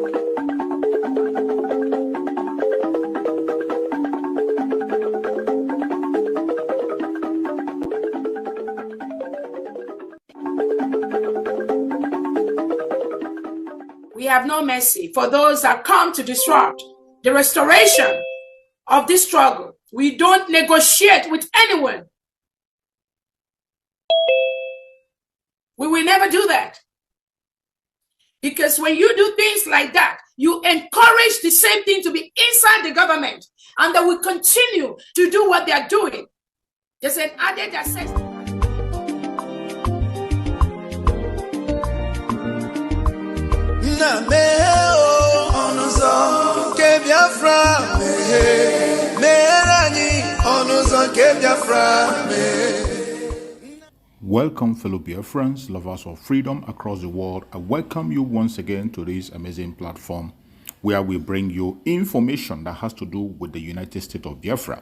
We have no mercy for those that come to disrupt the restoration of this struggle. We don't negotiate with anyone. We will never do that. Because when you do things like that, you encourage the same thing to be inside the government, and they will continue to do what they are doing. There's an added access. Welcome, fellow Biafrans, lovers of freedom across the world. I welcome you once again to this amazing platform where we bring you information that has to do with the United States of Biafra.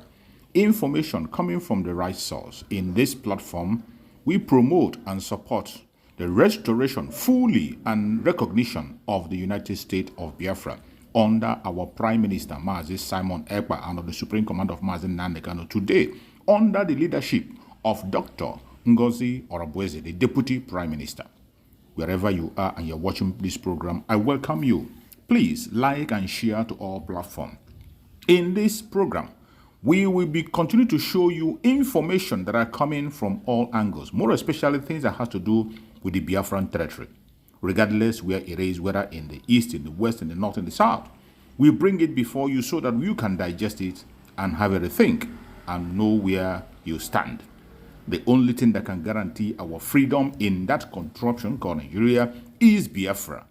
Information coming from the right source. In this platform, we promote and support the restoration fully and recognition of the United States of Biafra under our Prime Minister, Mazi Simon Ekpa, and of the Supreme Commander of Mazi Nandekano. Today, under the leadership of Dr. Ngozi Orabweze, the Deputy Prime Minister. Wherever you are and you're watching this program, I welcome you. Please like and share to all platforms. In this program, we will be continue to show you information that are coming from all angles, more especially things that has to do with the Biafran territory, regardless where it is, whether in the east, in the west, in the north, in the south. We bring it before you so that you can digest it and have a rethink and know where you stand. The only thing that can guarantee our freedom in that contraption called Nigeria is Biafra.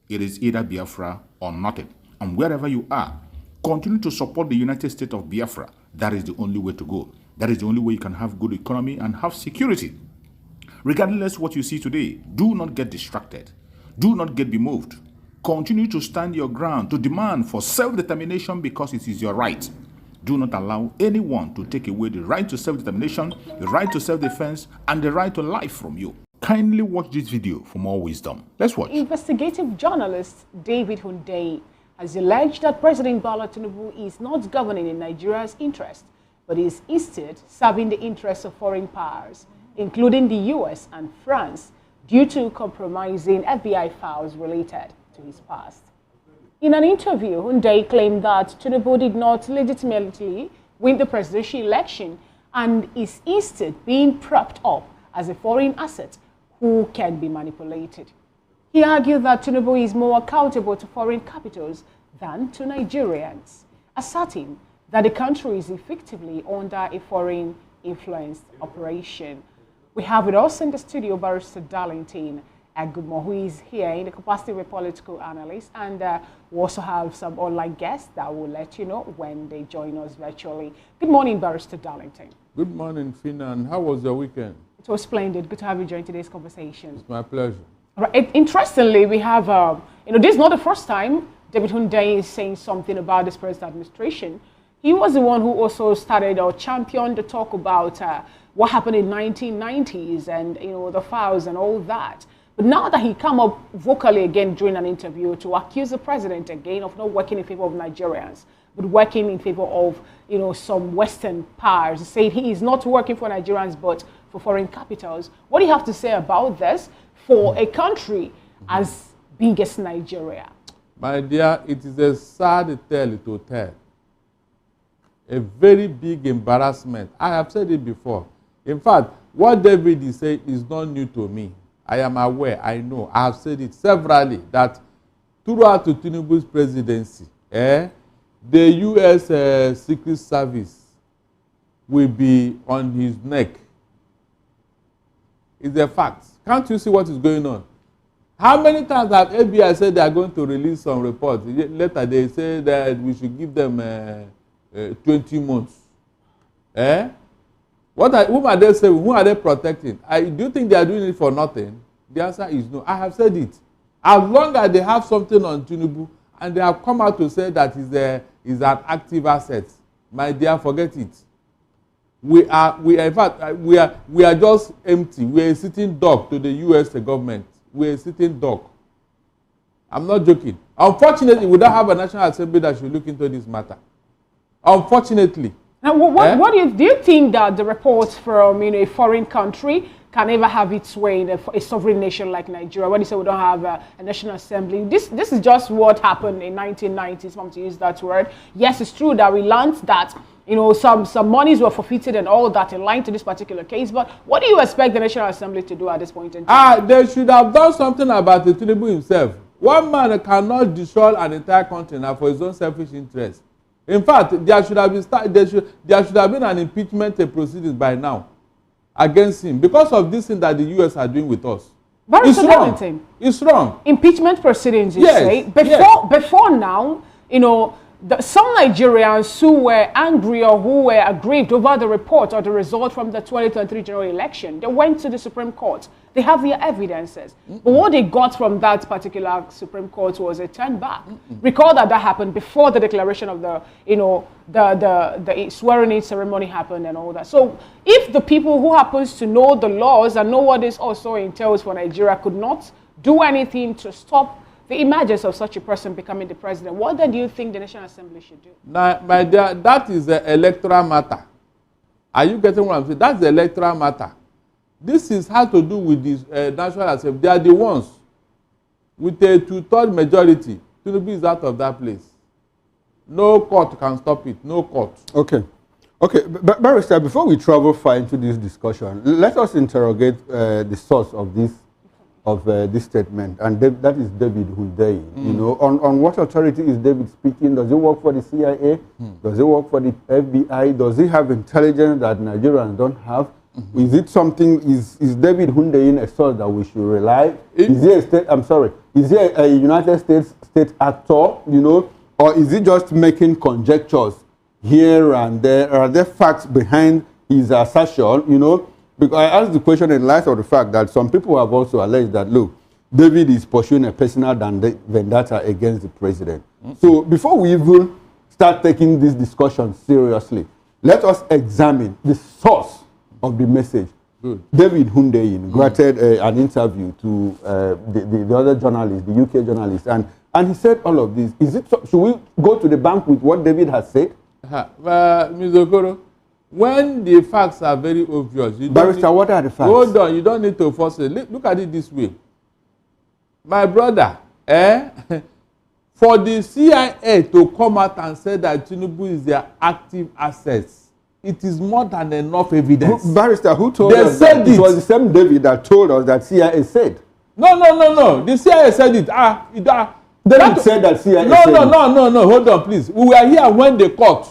It is either Biafra or nothing. And wherever you are, continue to support the United States of Biafra. That is the only way to go. That is the only way you can have good economy and have security. Regardless what you see today, do not get distracted. Do not get bemoved. Continue to stand your ground, to demand for self-determination because it is your right. Do not allow anyone to take away the right to self-determination, the right to self-defense, and the right to life from you. Kindly watch this video for more wisdom. Let's watch. Investigative journalist David Hundeyi has alleged that President Bola Tinubu is not governing in Nigeria's interest, but is instead serving the interests of foreign powers, including the US and France, due to compromising FBI files related to his past. In an interview, Hundeyi claimed that Tinubu did not legitimately win the presidential election and is instead being propped up as a foreign asset who can be manipulated. He argued that Tinubu is more accountable to foreign capitals than to Nigerians, asserting that the country is effectively under a foreign influence operation. We have with us in the studio Barrister Darlington Agudmo, who is here in the capacity of a political analyst, and we also have some online guests that will let you know when they join us virtually. Good morning, Barrister Darlington. Good morning, Fina, and how was your weekend? It was splendid. Good to have you join today's conversation. It's my pleasure. Right. Interestingly, we have, this is not the first time David Hundeyi is saying something about this present administration. He was the one who also started or championed the talk about what happened in 1990s and, the files and all that. But now that he come up vocally again during an interview to accuse the president again of not working in favor of Nigerians, but working in favor of, some Western powers, saying he is not working for Nigerians, but for foreign capitals. What do you have to say about this for a country as big as Nigeria? My dear, it is a sad tale to tell. A very big embarrassment. I have said it before. In fact, what David is saying is not new to me. I am aware, I know, I have said it severally, that throughout Tinubu's presidency, the U.S. Secret Service will be on his neck. It's a fact. Can't you see what is going on? How many times have FBI said they are going to release some reports? Later they say that we should give them 20 months. Whom are they saving? Who are they protecting? Do you think they are doing it for nothing? The answer is no. I have said it. As long as they have something on Tinubu and they have come out to say that is an active asset, my dear, forget it. We are just empty. We are a sitting duck to the U.S. government. We are a sitting duck. I'm not joking. Unfortunately, we don't have a National Assembly that should look into this matter. Unfortunately. Now, what do you think that the reports from a foreign country can ever have its way in a sovereign nation like Nigeria? When you say we don't have a National Assembly, this is just what happened in 1990s, if I'm to use that word. Yes, it's true that we learned that some monies were forfeited and all that in line to this particular case, but what do you expect the National Assembly to do at this point in time? They should have done something about the Tinubu himself. One man cannot destroy an entire country now for his own selfish interest. In fact, there should have been an impeachment proceedings by now against him because of this thing that the US are doing with us. But it's wrong. It's wrong. Impeachment proceedings, you say? Before now, some Nigerians who were angry or who were aggrieved over the report or the result from the 2023 general election, they went to the Supreme Court. They have their evidences. But what they got from that particular Supreme Court was a turn back. Recall that happened before the declaration of the swearing-in ceremony happened and all that. So if the people who happens to know the laws and know what this also entails for Nigeria could not do anything to stop the emergence of such a person becoming the president, what then do you think the National Assembly should do? Now, my dear, that is the electoral matter. Are you getting what I'm saying? That's the electoral matter. This is how to do with this National Assembly. They are the ones with a 2/3 majority. Tinubu is out of that place. No court can stop it. No court. Okay. But Barrister, before we travel far into this discussion, let us interrogate the source of this statement, and that is David Hundeyi. On what authority is David speaking? Does he work for the CIA? Does he work for the FBI? Does he have intelligence that Nigerians don't have? Is it something? Is David Hundeyi a source that we should rely? Is he a state? I'm sorry. Is he a United States state actor? Or is he just making conjectures here and there? Are there facts behind his assertion? Because I asked the question in light of the fact that some people have also alleged that, look, David is pursuing a personal vendetta against the president. So before we even start taking this discussion seriously, let us examine the source of the message. David Hundeyi granted an interview to the other journalist, the UK journalist, and he said all of this. Should we go to the bank with what David has said? Ms. Okoro, when the facts are very obvious, Barrister, what are the facts? Hold on, you don't need to force it. Look at it this way. My brother, for the CIA to come out and say that Tinubu is their active assets, it is more than enough evidence. Barrister, who told us that it was the same David that told us that CIA said? No. The CIA said it. David said that CIA said it. No. Hold on, please. We were here when the court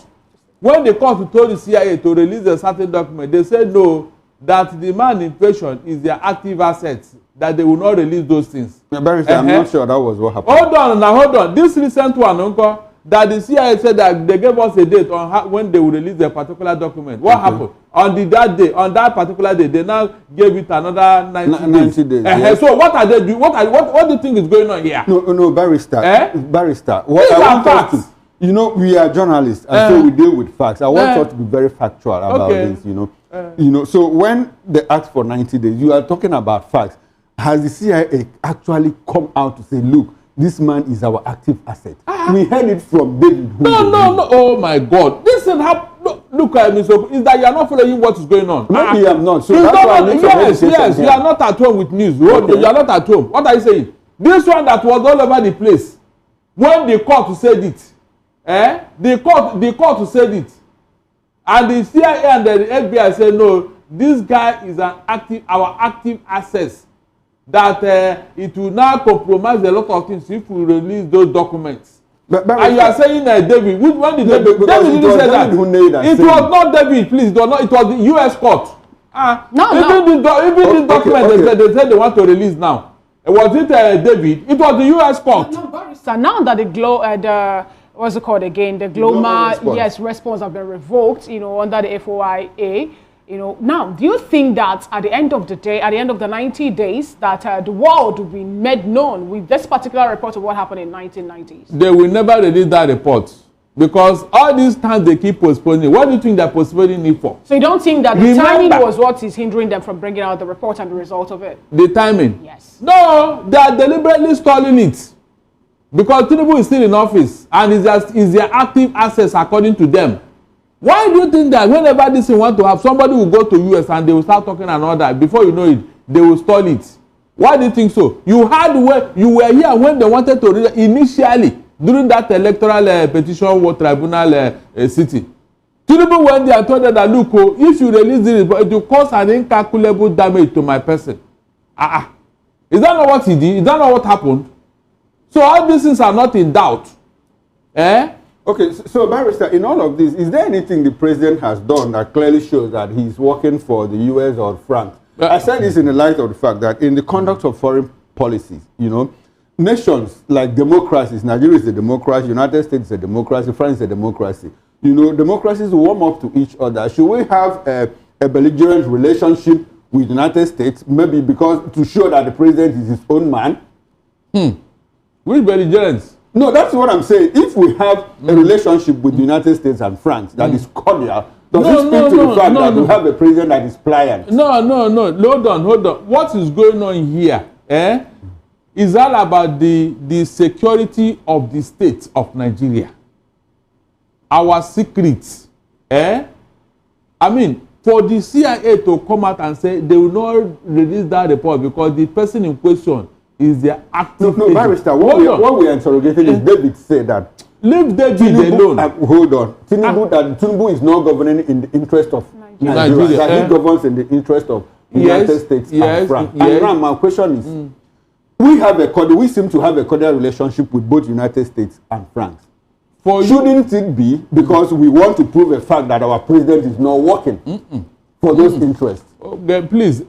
told the CIA to release a certain document. They said no, that the man in question is their active assets, that they will not release those things. Barrister, I'm not sure that was what happened. Hold on. This recent one, Uncle, that the CIA said that they gave us a date on when they will release a particular document. What happened? On that particular day, they now gave it another 90 days. Yes. So what are they doing? What do you think is going on here? No, Barrister. Barrister. These are facts. We are journalists, and so we deal with facts. I want us to be very factual about this, So when they ask for 90 days, you are talking about facts. Has the CIA actually come out to say, look, this man is our active asset? We heard it from David. No. Oh my God. This is look at me. So is that you are not following what is going on? Maybe I am not. So that's why I need yes. You are not at home with news. Okay. You are not at home. What are you saying? This one that was all over the place when the court said it. The court said it, and the CIA and the FBI said no. This guy is our active assets. That it will now compromise a lot of things if we release those documents. And you are saying David. When did David didn't say that? It was not David, please. It was the U.S. court. Even this document they said they want to release now. Was it David? It was the U.S. court. So now that the what's it called again? The GLOMA response have been revoked, under the FOIA. Now, do you think that at the end of the day, at the end of the 90 days, that the world will be made known with this particular report of what happened in 1990s? They will never release that report because all these times they keep postponing. What do you think they're postponing it for? So you don't think that the timing was what is hindering them from bringing out the report and the result of it? The timing? Yes. No, they are deliberately stalling it. because Tinubu is still in office and is their active assets according to them. Why do you think that whenever this thing want to have, somebody will go to US and they will start talking and all that, before you know it, they will stall it? Why do you think so? You were here when they wanted to initially during that electoral petition war tribunal sitting. Tinubu went there and told them that, look, if you release this, it will cause an incalculable damage to my person. Is that not what he did? Is that not what happened? So all these things are not in doubt. Okay, so Barrister, in all of this, is there anything the president has done that clearly shows that he's working for the US or France? I said this in the light of the fact that in the conduct of foreign policies, you know, nations like democracies, Nigeria is a democracy, United States is a democracy, France is a democracy. You know, democracies warm up to each other. Should we have a belligerent relationship with the United States, maybe because to show that the president is his own man? Which belligerence? No, that's what I'm saying. If we have a relationship with the United States and France that is cordial, does it speak to the fact that we have a president that is pliant? No. Hold on. What is going on here is all about the security of the state of Nigeria. Our secrets. I mean, for the CIA to come out and say they will not release that report because the person in question is their active No, Barrister, what we are interrogating is David said that leave David alone. Hold on. Tinubu is not governing in the interest of Nigeria. That he governs in the interest of the United States and France. And now my question is, we seem to have a cordial relationship with both United States and France. Shouldn't it be because we want to prove a fact that our president is not working for those interests? Okay, please,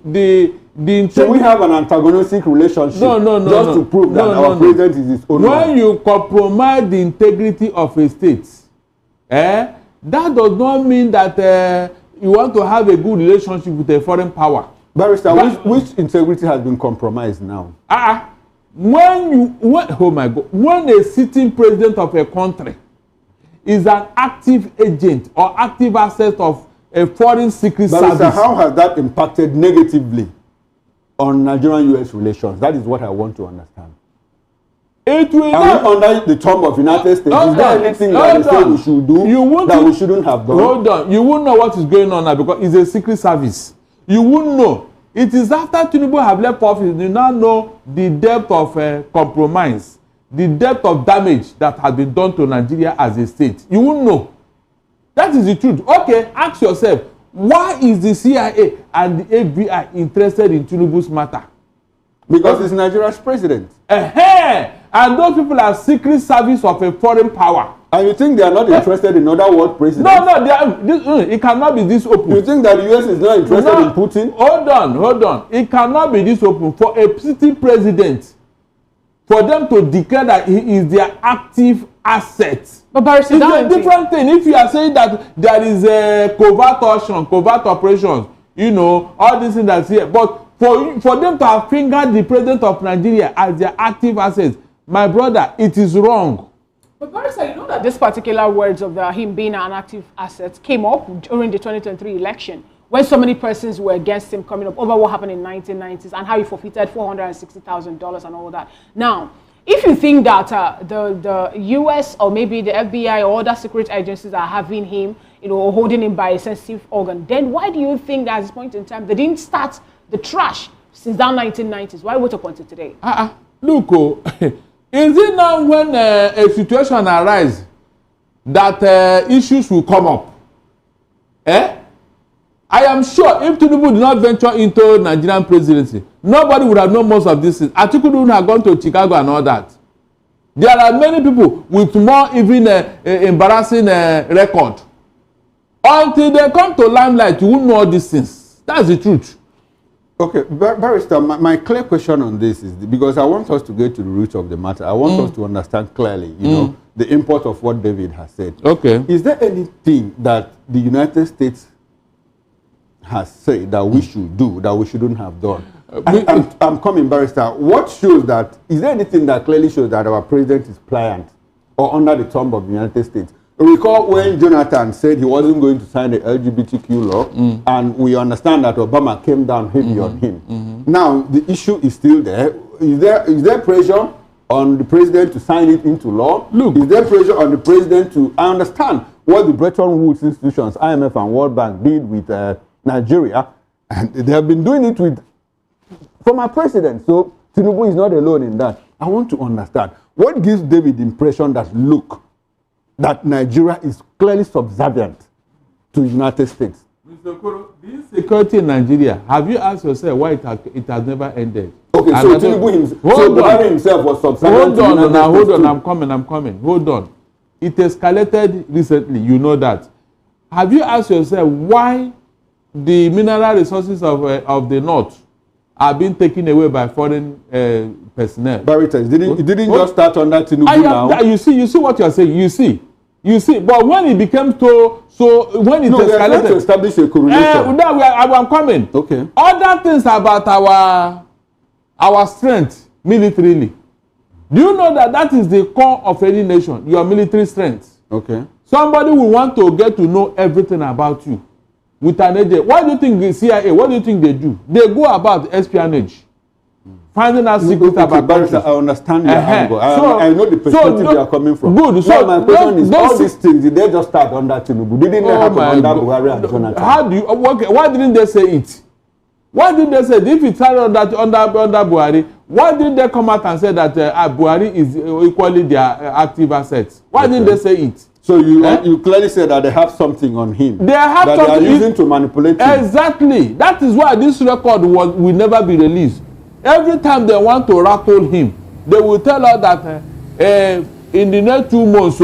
so we have an antagonistic relationship just to prove that our president is his own man. When you compromise the integrity of a state, that does not mean that you want to have a good relationship with a foreign power. Barrister, which integrity has been compromised now? When a sitting president of a country is an active agent or active asset of a foreign secret service. How has that impacted negatively on Nigerian-US relations? That is what I want to understand. It will under the term of United States. Is there anything that they say we should do that we shouldn't have done? Hold on. You won't know what is going on now because it's a secret service. You won't know. It is after Tinubu have left office, you now know the depth of compromise, the depth of damage that has been done to Nigeria as a state. You won't know. That is the truth. Okay, ask yourself, why is the CIA and the FBI interested in Tinubu's matter? Because he's Nigeria's president. And those people are secret service of a foreign power. And you think they are not interested in other world presidents? No, it cannot be this open. You think that the US is not interested in Putin? Hold on. It cannot be this open for a sitting president, for them to declare that he is their active asset. But Barrister, it's a different thing. If you are saying that there is a covert operations, you know, all these things that's here. But for them to have fingered the president of Nigeria as their active assets, my brother, it is wrong. But Barrister, you know that this particular words of him being an active asset came up during the 2023 election, when so many persons were against him coming up over what happened in the 1990s and how he forfeited $460,000 and all that. Now, if you think that the US or maybe the FBI or other secret agencies are having him, you know, holding him by a sensitive organ, then why do you think that at this point in time they didn't start the trash since that 1990s? Why wait up until today? Look, is it now when a situation arises that issues will come up? I am sure if Tinubu did not venture into Nigerian presidency, nobody would have known most of this. Atiku would have gone to Chicago and all that. There are many people with more even embarrassing record. Until they come to limelight, you won't know all these things. That's the truth. Okay, Barrister, my clear question on this is because I want us to get to the root of the matter. I want us to understand clearly, you know, the import of what David has said. Okay. Is there anything that the United States has said that we should do that we shouldn't have done? I'm coming, Barrister. What shows that? Is there anything that clearly shows that our president is pliant or under the thumb of the United States? Recall when Jonathan said he wasn't going to sign the LGBTQ law, and we understand that Obama came down heavy on him. Now the issue is still there. Is there pressure on the president to sign it into law? Look. Is there pressure on the president to... I understand what the Bretton Woods institutions, IMF and World Bank, did with Nigeria, and they have been doing it with former presidents. So Tinubu is not alone in that. I want to understand, what gives David the impression that, look, that Nigeria is clearly subservient to the United States? Mr. Okoro, the insecurity in Nigeria, have you asked yourself why it has never ended? Okay, so Tinubu himself was subservient to the United States. Hold on, I'm coming. Hold on. It escalated recently, you know that. Have you asked yourself why the mineral resources of the North are being taken away by foreign personnel? Barrister, it didn't just start under Tinubu now. You see what you're saying. You see. But when it became so when it escalated, we are trying to establish a correlation. I'm coming. Okay. Other things about our strength militarily. Do you know that is the core of any nation? Your military strength. Okay. Somebody will want to get to know everything about you with an agent. What do you think the CIA? What do you think they do? They go about espionage, finding out secrets about countries. I understand your angle. I know the perspective you are coming from. Good. So my question is, all these things, did they just start under Tinubu? Didn't they happen under Buhari and Jonathan? How do you? Okay, why didn't they say it? Why didn't they say, if it started under Buhari, why didn't they come out and say that Buhari is equally their active assets? Why didn't they say it? So you clearly said that they have something on him. They have that something they are using to manipulate him. Exactly. That is why this record will never be released. Every time they want to rattle him, they will tell us that in the next 2 months,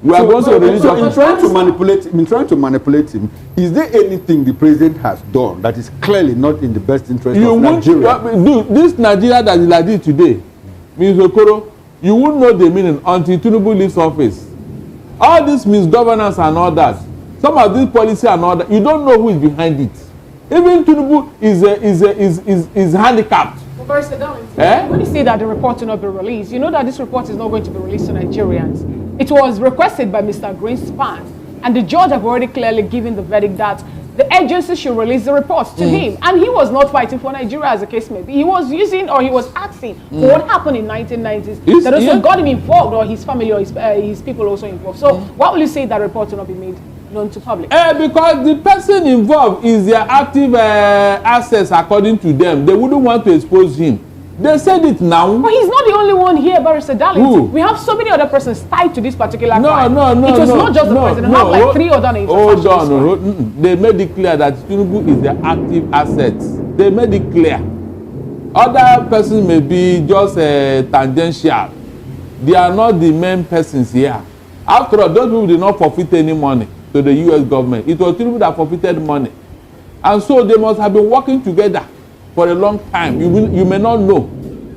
we are going to release. So in trying to manipulate him, is there anything the president has done that is clearly not in the best interest of Nigeria? This Nigeria that is like this today, Mr. Okoro, you won't know the meaning until Tinubu leaves office. All this misgovernance and all that, some of this policy and all that, you don't know who is behind it. Even Tinubu is handicapped. When you say that the report will not be released, you know that this report is not going to be released to Nigerians. It was requested by Mr. Greenspan, and the judge have already clearly given the verdict that the agency should release the reports to him. And he was not fighting for Nigeria, as the case may be. He was using, or he was asking for what happened in 1990s that also got him involved, or his family, or his people also involved. So why will you say that report will not be made known to public? Because the person involved is their active assets according to them. They wouldn't want to expose him. They said it now. But he's not the only one here, Barrister Darlington. We have so many other persons tied to this particular crime. No. It was not just the president. We have like 3 other names. Hold on. They made it clear that Tinubu is their active assets. They made it clear. Other persons may be just tangential. They are not the main persons here. After all, those people did not forfeit any money to the U.S. government. It was Tinubu that forfeited money. And so they must have been working together for a long time. You may not know.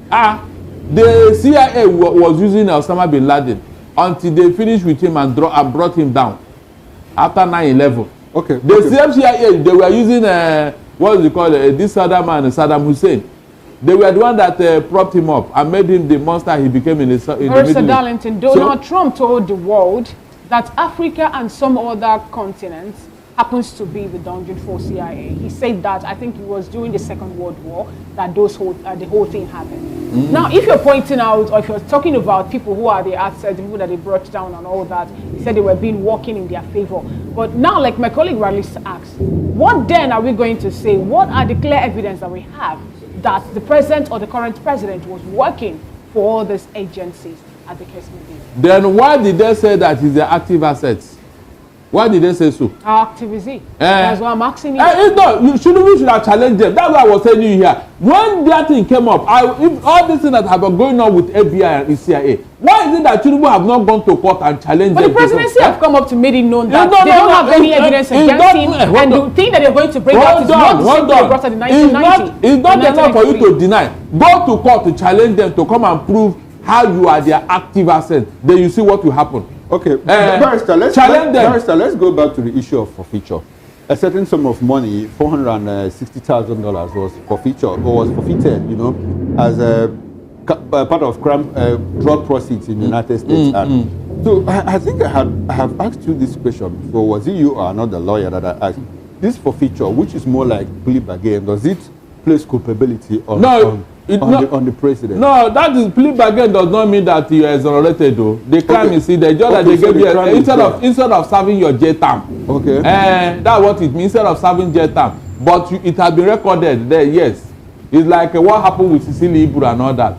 The CIA was using Osama bin Laden until they finished with him and brought him down after 9/11. Okay. The same CIA, they were using what is it called? This other man, Saddam Hussein. They were the one that propped him up and made him the monster he became in the Middle East. Mr. Darlington, Donald Trump told the world that Africa and some other continents happens to be the dungeon for CIA. He said that, I think it was during the Second World War, that the whole thing happened. Now, if you're pointing out, or if you're talking about people who are the outside, the people that they brought down and all that, he said they were being working in their favor. But now, like my colleague Riley asked, what then are we going to say? What are the clear evidence that we have that the president or the current president was working for all these agencies at the case may be? Then why did they say that he's the active assets? Why did they say so? How active is he? That's why I'm asking you. We should have challenged them. That's why I was telling you here. When that thing came up, if all these things that have been going on with FBI and CIA, why is it that Tinubu have not gone to court and challenged them? But the presidency have come up to make it known that they don't have any evidence against him, and the thing that they're going to bring out is not the same thing they brought out in 1990. It's not enough for you to deny. Go to court to challenge them to come and prove how you are their active asset. Then you see what will happen. Okay, Barrister, let's go back to the issue of forfeiture. A certain sum of money, $460,000 was forfeited, as a part of drug proceeds in the United States. So I think I have asked you this question before. Was it you or another lawyer that I asked? This forfeiture, which is more like plea bargain, does it place culpability on? No, on the president. No, that is plea bargain does not mean that you are exonerated though. The crime is the judge that they gave you instead of serving your jail term. Okay. That's what it means, instead of serving jail term. But it has been recorded there, yes. It's like what happened with Cecilia Iburu and all that.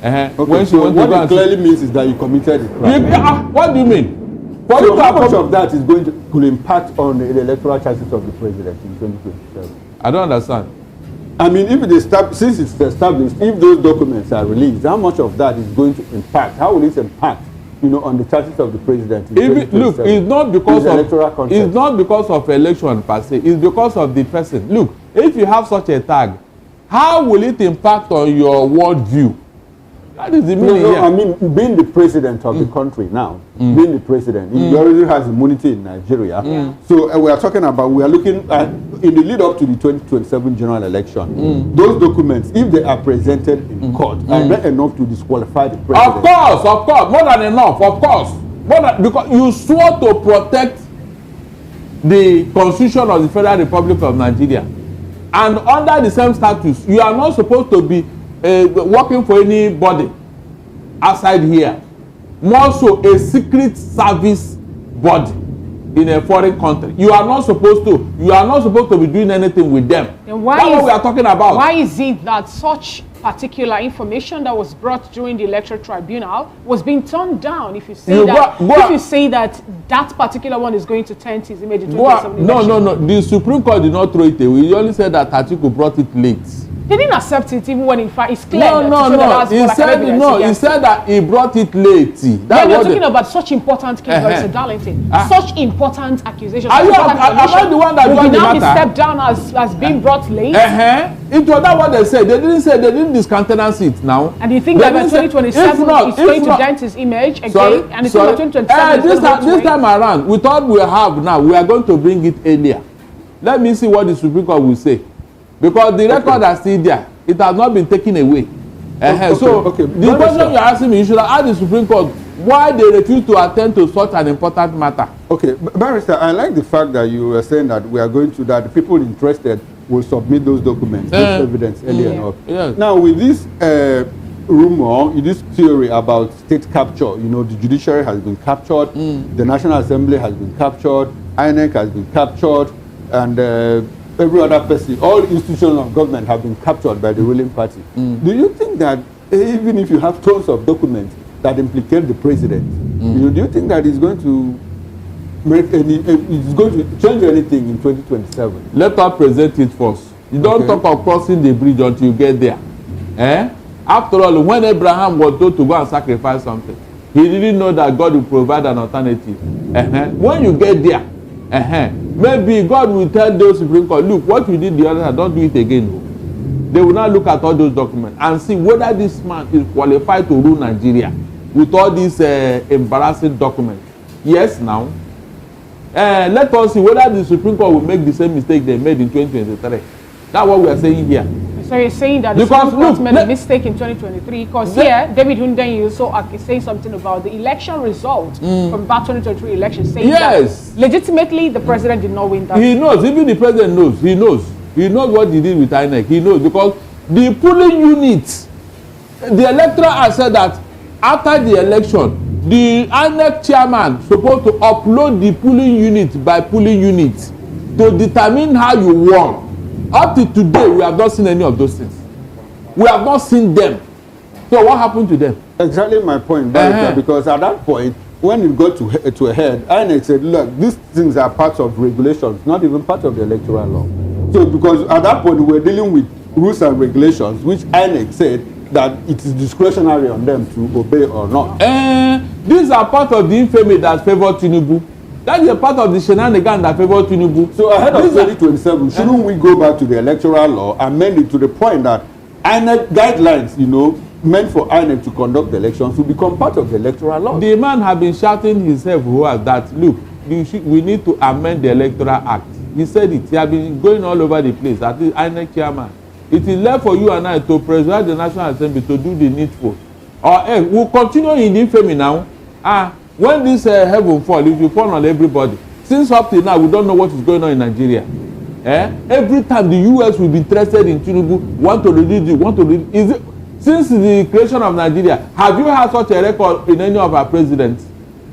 Okay, when so what it clearly means is that you committed a crime. What do you mean? So how much of that is going to could impact on the electoral chances of the president in 2027? I don't understand. I mean, if it since it's established, if those documents are released, how much of that is going to impact? How will it impact, on the chances of the president? Look, it's not because of election per se. It's because of the person. Look, if you have such a tag, how will it impact on your worldview? That is the meaning here. I mean, being the president of the country now, being the president, he already has immunity in Nigeria. So we are looking at, in the lead up to the 2027 general election, those documents, if they are presented in court, are not enough to disqualify the president. Of course, more than enough, of course. Because you swore to protect the Constitution of the Federal Republic of Nigeria. And under the same status, you are not supposed to be working for anybody outside here. More so a secret service body in a foreign country. You are not supposed to be doing anything with them. Then that's what we are talking about. Why is it that such particular information that was brought during the electoral tribunal was being turned down? If you say that particular one is going to taint his image in 2027 election. No. The Supreme Court did not throw it away. He only said that Atiku brought it late. They didn't accept it even when in fact it's clear. He said that he brought it late. Then you're talking about such important case, Mr. Darlington. Such important accusations. Am I the one that brought the matter? Step down as being brought late. It was that what they said. They didn't discountenance it now. And you think that by 2027 it's going to dent his image again? Sorry, and it's by 2027 this time around, we thought we are going to bring it earlier. Let me see what the Supreme Court will say. Because the record is still there. It has not been taken away. The question you're asking me, you should have asked the Supreme Court why they refuse to attend to such an important matter. Okay, Barrister, I like the fact that you were saying that that the people interested will submit those documents, this evidence earlier enough. Yes. Now, with this rumor, this theory about state capture, the judiciary has been captured, the National Assembly has been captured, INEC has been captured, and every other person, all institutions of government have been captured by the ruling party. Do you think that even if you have tons of documents that implicate the president, do you think that it's going to change anything in 2027? Let us present it first. You don't talk of crossing the bridge until you get there. After all, when Abraham was told to go and sacrifice something, he didn't know that God will provide an alternative. When you get there, maybe God will tell those Supreme Court, look, what you did the other time, don't do it again. They will now look at all those documents and see whether this man is qualified to rule Nigeria with all these embarrassing documents. Yes, now. Let us see whether the Supreme Court will make the same mistake they made in 2023. That's what we are saying here. So you're saying that the Supreme Court made a mistake in 2023 because here, David Hundeyin also saying something about the election result from that 2023 election, saying that legitimately the president did not win that. He knows, even the president knows. He knows what he did with INEC. He knows because the polling units, the electoral has said that after the election, the INEC chairman supposed to upload the polling unit by polling unit to determine how you won. Up to today, we have not seen any of those things. We have not seen them. So what happened to them? Exactly my point, because at that point, when it got to a head, INEC said, look, these things are parts of regulations, not even part of the electoral law. So because at that point, we were dealing with rules and regulations, which INEC said that it is discretionary on them to obey or not. These are part of the infamy that favored Tinubu. That is a part of the shenanigans that favored Tinubu. So ahead of 2027, shouldn't we go back to the electoral law, amend it to the point that INEC guidelines, meant for INEC to conduct the elections will become part of the electoral law? The man has been shouting himself that, look, we need to amend the Electoral Act. He said it. He has been going all over the place. That is INEC chairman. It is left for you and I to preside the National Assembly to do the needful. Or we'll continue in infamy now. When this heaven fall, it will fall on everybody. Since up till now, we don't know what is going on in Nigeria. Every time the US will be interested in Tinubu, want to reduce it, want to reduce. Is it since the creation of Nigeria? Have you had such a record in any of our presidents?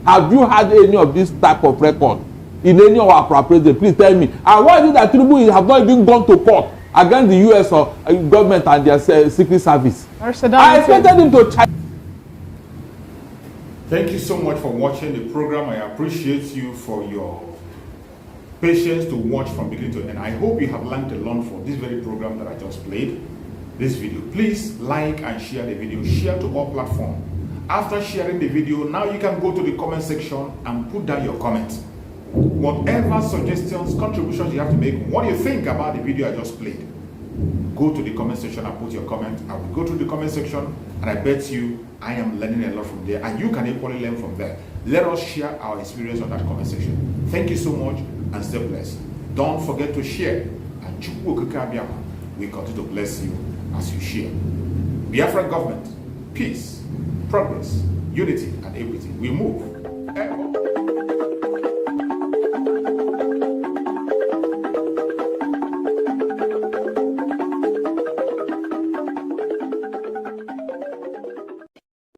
Have you had any of this type of record in any of our presidents? Please tell me. And why is it that Tinubu have not even gone to court against the US or government and their secret service? I expected him to try. Thank you so much for watching the program. I appreciate you for your patience to watch from beginning to end. I hope you have learned a lot from this very program that I just played, this video. Please like and share the video. Share to all platforms. After sharing the video, now you can go to the comment section and put down your comments. Whatever suggestions, contributions you have to make, what you think about the video I just played, go to the comment section and put your comment. I will go to the comment section and I bet you I am learning a lot from there and you can equally learn from there. Let us share our experience on that comment section. Thank you so much and stay blessed. Don't forget to share, and we continue to bless you as you share. Biafran government, peace, progress, unity and equity. We move.